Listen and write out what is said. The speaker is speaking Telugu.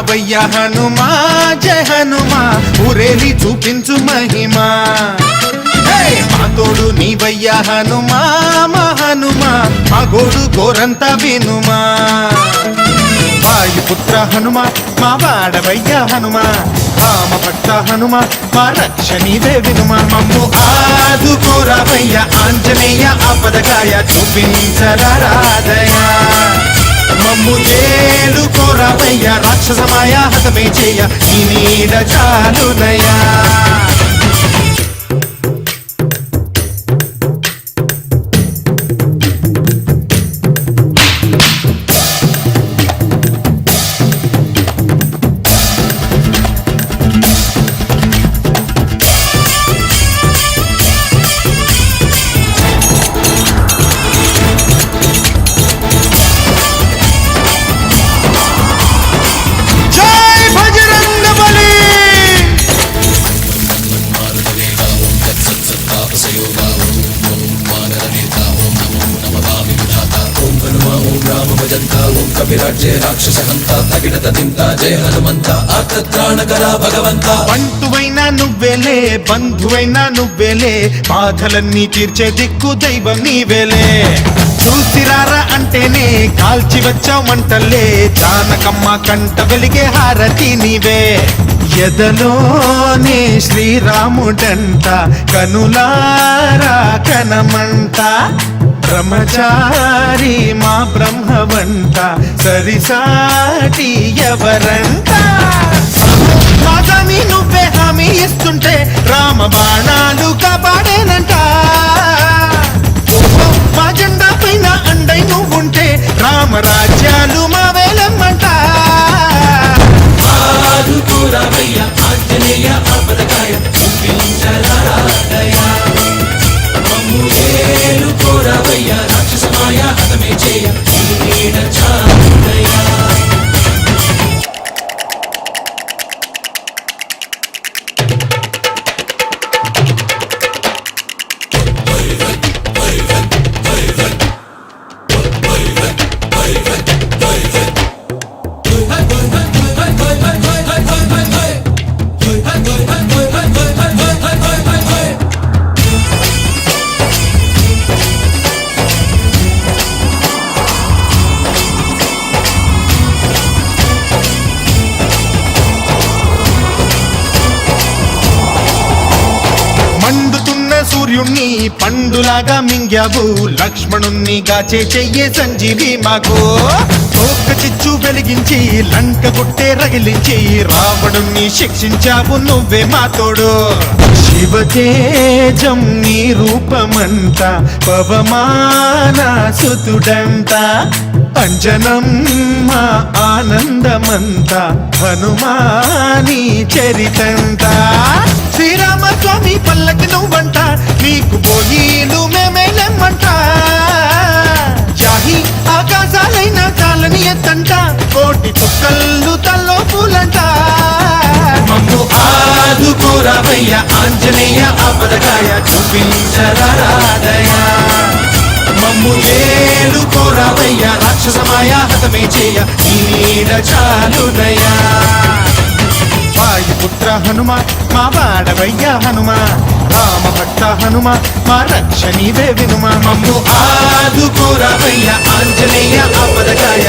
రావయ్య హనుమా జయ హనుమా ఊరేలి చూపించు మహిమా మా తోడు నీవయ్య హనుమా మా హనుమా మా గోడు గోరంత వినుమా వాయుపుత్ర హనుమా మా వాడవయ్య హనుమా రామ భక్త హనుమా మా రక్షణీవే వినుమా మమ్ము ఆదుకోరావయ్య ఆంజనేయ ఆపదగాయ చూపించరాదయ మమ్ము ఏలుకోరావయ్య రాక్షసమాయ హతమే చేయ నీ నీడ చాలునయా విరాజే రాక్షస హంత తగినత తింత జయ హనుమంత ఆర్తత్రాణకరా భగవంత బంటువైనా నువ్వేలే బంధువైనా నువ్వేలే బాధలన్నీ తీర్చే దిక్కు దైవం నీవేలే చూసిరారా అంటేనే కాల్చి వచ్చామంటలే జానకమ్మ కంట వెలిగే హారతి నీవే ఎదలోనే శ్రీరాముడంట కనులారా కనమంట బ్రహ్మచారి మా బ్రహ్మవంట సరిసాటి ఎవరంట మాదామి నువ్వే హామీ ఇస్తుంటే రామ బాణాలు కాపాడేనంట మా జెండా పైన అండై నువ్వుంటే రామరాజ్యాలు మా వేలమ్మంట ఆదుకోరావయ్య ఆంజనేయ ఆపదగాయ చూపించరాదయ మమ్ము ఏలుకోరావయ్య రాక్షసమాయ హతమే చేయ నీ నీడ చాలునయా సూర్యుణ్ణి పండులాగా మింగావు లక్ష్మణుణ్ణి గాచే చెయ్యే సంజీవి మాకు తోక చిచ్చు వెలిగించి లంక గుట్టే రగిలించి రావణుణ్ణి శిక్షించావు నువ్వే మా తోడు శివతేజం నీ రూపమంట పవమాన సుతుడంట అంజనం మా ఆనందమంత హనుమాని చరితంట శ్రీరామ స్వామి పల్లకి నువ్వంట నీకు పోయిలు మేమేలెమ్మంట జాహి ఆకాశాలైన చాలని ఎత్తంట కోటి చుక్కళ్ళు తల్లో పూలంట మమ్ము ఆదుకోరావయ్య ఆంజనేయ ఆపదగాయ చూపించరాదయ మమ్ము ఏలుకోరావయ్య రాక్షసమాయ హతమే చేయ నీ నీడ చాలునయా వాయుపుత్ర హనుమ మా వాడవయ్య హనుమ రామ భక్త హనుమ మా రక్షణీవే వినుమ మమ్ము ఆదుకోరావయ్య ఆంజనేయ ఆపదగాయ